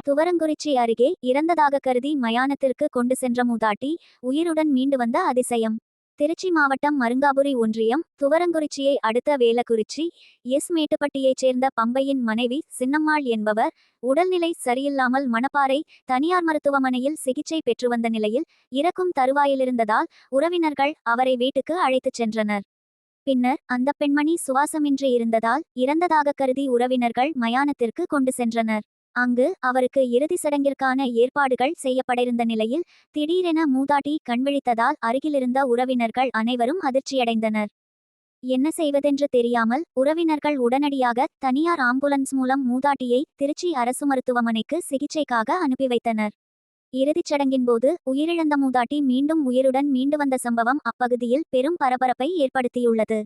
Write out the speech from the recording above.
துவரங்குறிச்சி அருகே இறந்ததாக கருதி மயானத்திற்கு கொண்டு சென்ற மூதாட்டி உயிருடன் மீண்டு வந்த அதிசயம். திருச்சி மாவட்டம் மருங்காபுரி ஒன்றியம் துவரங்குறிச்சியை அடுத்த வேலக்குறிச்சி மேட்டுப்பட்டியைச் சேர்ந்த பம்பையின் மனைவி சின்னம்மாள் என்பவர் உடல்நிலை சரியில்லாமல் மணப்பாறை தனியார் மருத்துவமனையில் சிகிச்சை பெற்று வந்த நிலையில் இறக்கும் தருவாயிலிருந்ததால் உறவினர்கள் அவரை வீட்டுக்கு அழைத்துச் சென்றனர். பின்னர் அந்த பெண்மணி சுவாசமின்றி இருந்ததால் இறந்ததாக கருதி உறவினர்கள் மயானத்திற்கு கொண்டு சென்றனர். அங்கு அவருக்கு இறுதி சடங்கிற்கான ஏற்பாடுகள் செய்யப்பட்டிருந்த நிலையில் திடீரென மூதாட்டி கண்விழித்ததால் அருகிலிருந்த உறவினர்கள் அனைவரும் அதிர்ச்சியடைந்தனர். என்ன செய்வதென்று தெரியாமல் உறவினர்கள் உடனடியாக தனியார் ஆம்புலன்ஸ் மூலம் மூதாட்டியை திருச்சி அரசு மருத்துவமனைக்கு சிகிச்சைக்காக அனுப்பி வைத்தனர். இறுதிச் சடங்கின்போது உயிரிழந்த மூதாட்டி மீண்டும் உயிருடன் மீண்டு வந்த சம்பவம் அப்பகுதியில் பெரும் பரபரப்பை ஏற்படுத்தியுள்ளது.